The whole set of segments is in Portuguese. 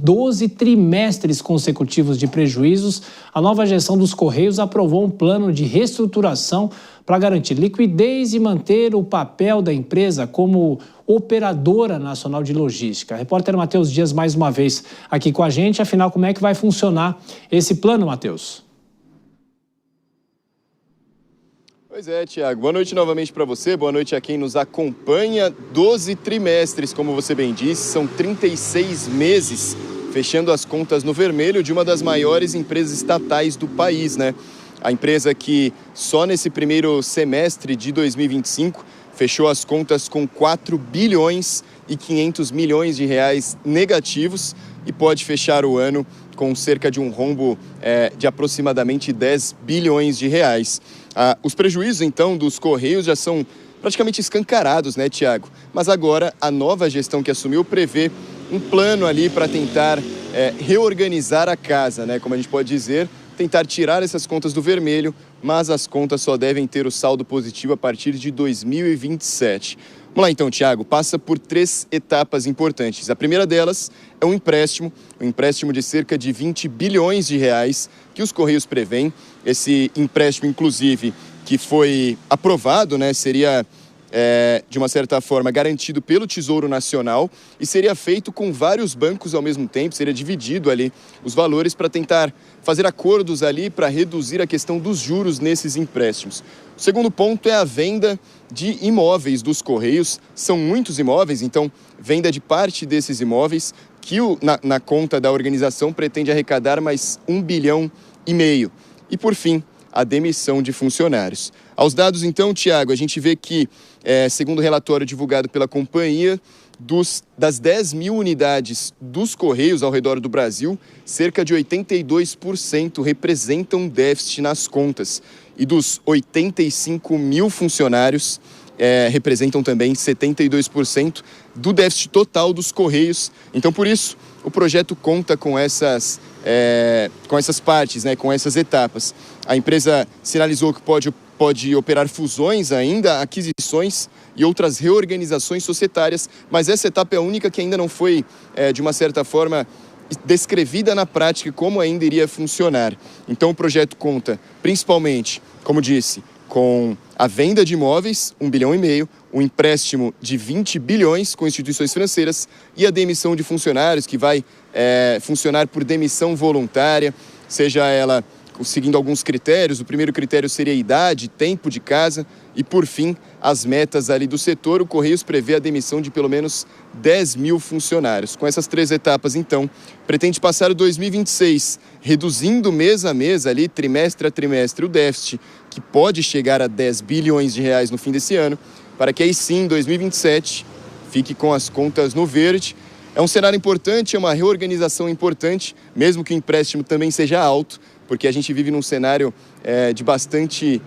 12 trimestres consecutivos de prejuízos, a nova gestão dos Correios aprovou um plano de reestruturação para garantir liquidez e manter o papel da empresa como operadora nacional de logística. Repórter Matheus Dias mais uma vez aqui com a gente. Afinal, como é que vai funcionar esse plano, Matheus? Pois é, Tiago. Boa noite novamente para você, boa noite a quem nos acompanha. 12 trimestres, como você bem disse, são 36 meses fechando as contas no vermelho de uma das maiores empresas estatais do país, né? A empresa que só nesse primeiro semestre de 2025 fechou as contas com 4 bilhões e 500 milhões de reais negativos e pode fechar o ano com cerca de um rombo de aproximadamente 10 bilhões de reais. Os prejuízos, então, dos Correios já são praticamente escancarados, né, Tiago? Mas agora a nova gestão que assumiu prevê um plano ali para tentar reorganizar a casa, né? Como a gente pode dizer, tentar tirar essas contas do vermelho, mas as contas só devem ter o saldo positivo a partir de 2027. Vamos lá então, Tiago, passa por 3 etapas importantes. A primeira delas é um empréstimo de cerca de 20 bilhões de reais que os Correios prevêem. Esse empréstimo, inclusive, que foi aprovado, né, seria de uma certa forma garantido pelo Tesouro Nacional e seria feito com vários bancos ao mesmo tempo, seria dividido ali os valores para tentar fazer acordos ali para reduzir a questão dos juros nesses empréstimos. O segundo ponto é a venda de imóveis dos Correios. São muitos imóveis, então venda de parte desses imóveis que na conta da organização pretende arrecadar mais 1,5 bilhão. E por fim, a demissão de funcionários. Aos dados então, Tiago, a gente vê que, segundo o relatório divulgado pela companhia, das 10 mil unidades dos Correios ao redor do Brasil, cerca de 82% representam déficit nas contas. E dos 85 mil funcionários, representam também 72% do déficit total dos Correios. Então, por isso, o projeto conta com essas partes, né, com essas etapas. A empresa sinalizou que pode operar fusões ainda, aquisições e outras reorganizações societárias, mas essa etapa é a única que ainda não foi, de uma certa forma, descrevida na prática como ainda iria funcionar. Então o projeto conta, principalmente, como disse, com a venda de imóveis, 1,5 bilhão, um empréstimo de 20 bilhões com instituições financeiras e a demissão de funcionários, que vai funcionar por demissão voluntária, seja ela seguindo alguns critérios. O primeiro critério seria a idade, tempo de casa e, por fim, as metas ali do setor. O Correios prevê a demissão de pelo menos 10 mil funcionários. Com essas 3 etapas, então, pretende passar o 2026 reduzindo mês a mês, ali, trimestre a trimestre, o déficit, que pode chegar a 10 bilhões de reais no fim desse ano, para que aí sim, em 2027, fique com as contas no verde. É um cenário importante, é uma reorganização importante, mesmo que o empréstimo também seja alto, porque a gente vive num cenário de bastante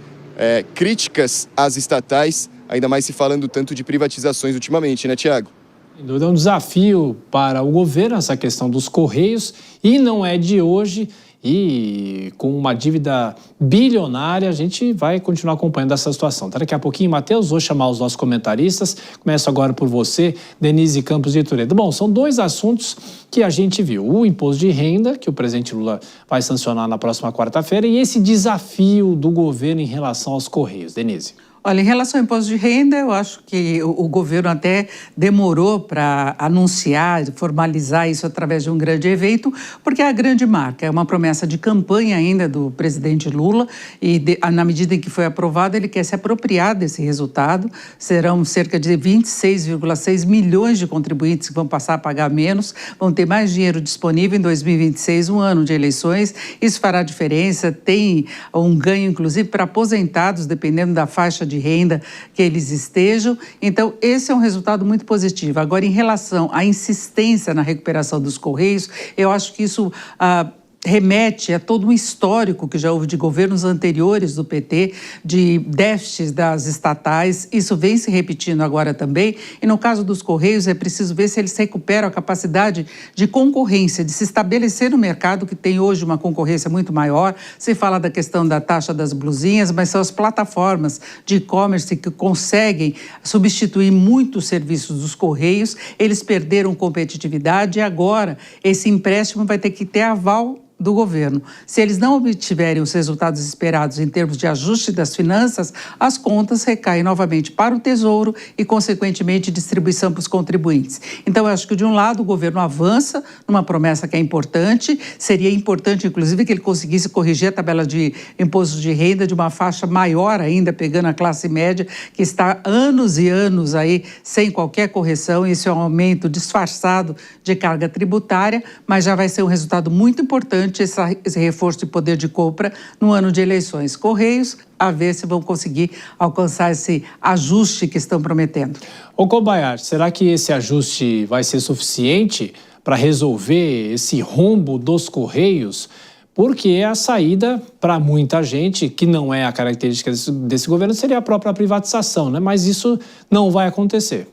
críticas às estatais, ainda mais se falando tanto de privatizações ultimamente, né, Tiago? Sem dúvida, é um desafio para o governo essa questão dos Correios e não é de hoje. E com uma dívida bilionária, a gente vai continuar acompanhando essa situação. Tá, daqui a pouquinho, Matheus, vou chamar os nossos comentaristas. Começo agora por você, Denise Campos de Toledo. Bom, são 2 assuntos que a gente viu. O imposto de renda, que o presidente Lula vai sancionar na próxima quarta-feira, e esse desafio do governo em relação aos Correios. Denise. Olha, em relação ao imposto de renda, eu acho que o governo até demorou para anunciar, formalizar isso através de um grande evento, porque é a grande marca, é uma promessa de campanha ainda do presidente Lula e na medida em que foi aprovado, ele quer se apropriar desse resultado. Serão cerca de 26,6 milhões de contribuintes que vão passar a pagar menos, vão ter mais dinheiro disponível em 2026, um ano de eleições. Isso fará diferença, tem um ganho inclusive para aposentados, dependendo da faixa de renda que eles estejam. Então, esse é um resultado muito positivo. Agora, em relação à insistência na recuperação dos Correios, eu acho que isso remete a todo um histórico que já houve de governos anteriores do PT, de déficits das estatais. Isso vem se repetindo agora também. E no caso dos Correios, é preciso ver se eles recuperam a capacidade de concorrência, de se estabelecer no mercado, que tem hoje uma concorrência muito maior. Se fala da questão da taxa das blusinhas, mas são as plataformas de e-commerce que conseguem substituir muitos serviços dos Correios. Eles perderam competitividade e agora esse empréstimo vai ter que ter aval do governo. Se eles não obtiverem os resultados esperados em termos de ajuste das finanças, as contas recaem novamente para o Tesouro e, consequentemente, distribuição para os contribuintes. Então, eu acho que, de um lado, o governo avança numa promessa que é importante. Seria importante, inclusive, que ele conseguisse corrigir a tabela de imposto de renda de uma faixa maior ainda, pegando a classe média, que está anos e anos aí sem qualquer correção. Isso é um aumento disfarçado de carga tributária, mas já vai ser um resultado muito importante esse reforço de poder de compra no ano de eleições. Correios, a ver se vão conseguir alcançar esse ajuste que estão prometendo. Ô Kobayashi, será que esse ajuste vai ser suficiente para resolver esse rombo dos Correios? Porque a saída para muita gente, que não é a característica desse governo, seria a própria privatização, né? Mas isso não vai acontecer.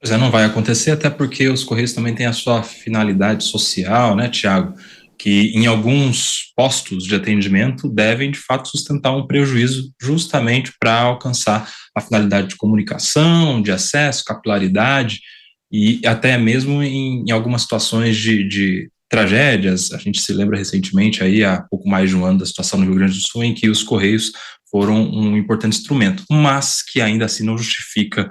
Pois é, não vai acontecer, até porque os Correios também têm a sua finalidade social, né, Tiago? Que em alguns postos de atendimento devem, de fato, sustentar um prejuízo justamente para alcançar a finalidade de comunicação, de acesso, capilaridade e até mesmo em algumas situações de tragédias. A gente se lembra recentemente, aí, há pouco mais de um ano, da situação no Rio Grande do Sul, em que os Correios foram um importante instrumento, mas que ainda assim não justifica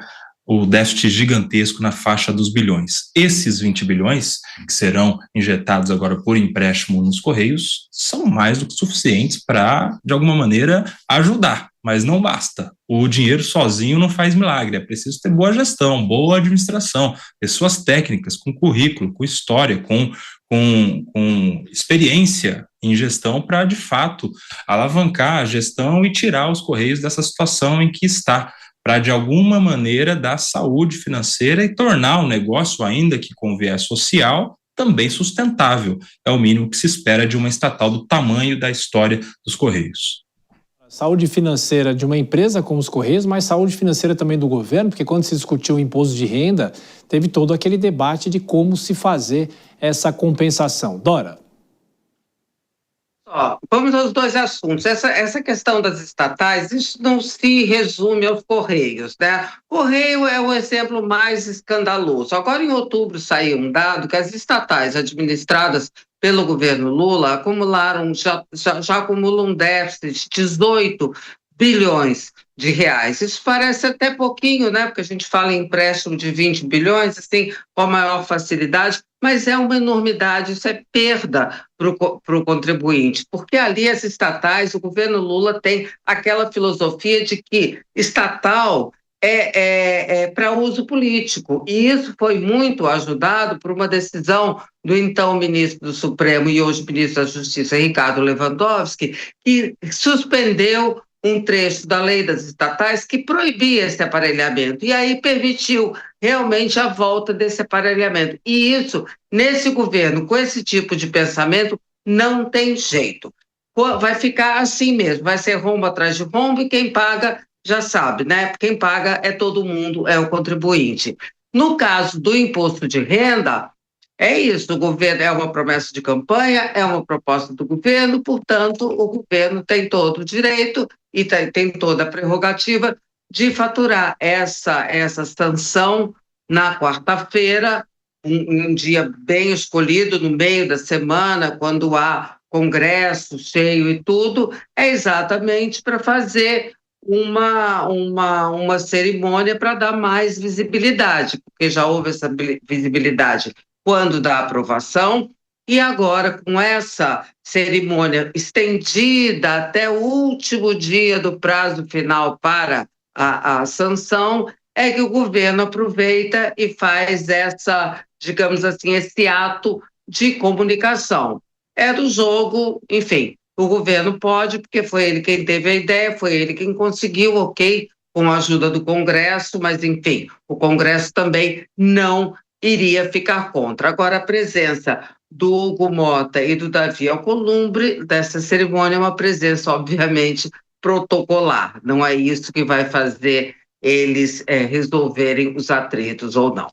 o déficit gigantesco na faixa dos bilhões. Esses 20 bilhões, que serão injetados agora por empréstimo nos Correios, são mais do que suficientes para, de alguma maneira, ajudar, mas não basta. O dinheiro sozinho não faz milagre, é preciso ter boa gestão, boa administração, pessoas técnicas, com currículo, com história, com experiência em gestão para, de fato, alavancar a gestão e tirar os Correios dessa situação em que está, para, de alguma maneira, dar saúde financeira e tornar o negócio, ainda que com viés social, também sustentável. É o mínimo que se espera de uma estatal do tamanho da história dos Correios. Saúde financeira de uma empresa como os Correios, mas saúde financeira também do governo, porque quando se discutiu o imposto de renda, teve todo aquele debate de como se fazer essa compensação. Dora. Vamos aos dois assuntos. Essa questão das estatais, isso não se resume aos Correios, né? Correio é o exemplo mais escandaloso. Agora, em outubro, saiu um dado que as estatais administradas pelo governo Lula acumularam, já acumulam um déficit de 18 bilhões de reais. Isso parece até pouquinho, né? Porque a gente fala em empréstimo de 20 bilhões, assim, com a maior facilidade, mas é uma enormidade, isso é perda para o contribuinte, porque ali as estatais, o governo Lula tem aquela filosofia de que estatal é para uso político, e isso foi muito ajudado por uma decisão do então ministro do Supremo e hoje ministro da Justiça, Ricardo Lewandowski, que suspendeu um trecho da lei das estatais que proibia esse aparelhamento, e aí permitiu realmente a volta desse aparelhamento. E isso, nesse governo, com esse tipo de pensamento, não tem jeito. Vai ficar assim mesmo, vai ser rombo atrás de rombo, e quem paga já sabe, né? Quem paga é todo mundo, é o contribuinte. No caso do imposto de renda, é isso, o governo é uma promessa de campanha, é uma proposta do governo, portanto, o governo tem todo o direito e tem toda a prerrogativa de faturar essa sanção na quarta-feira, um dia bem escolhido, no meio da semana, quando há congresso cheio e tudo, é exatamente para fazer uma cerimônia para dar mais visibilidade, porque já houve essa visibilidade quando da aprovação, e agora com essa cerimônia estendida até o último dia do prazo final para a sanção, é que o governo aproveita e faz digamos assim, esse ato de comunicação. É do jogo, enfim, o governo pode, porque foi ele quem teve a ideia, foi ele quem conseguiu, ok, com a ajuda do Congresso, mas enfim, o Congresso também não iria ficar contra. Agora, a presença do Hugo Mota e do Davi Alcolumbre, dessa cerimônia, é uma presença, obviamente, protocolar. Não é isso que vai fazer eles resolverem os atritos ou não.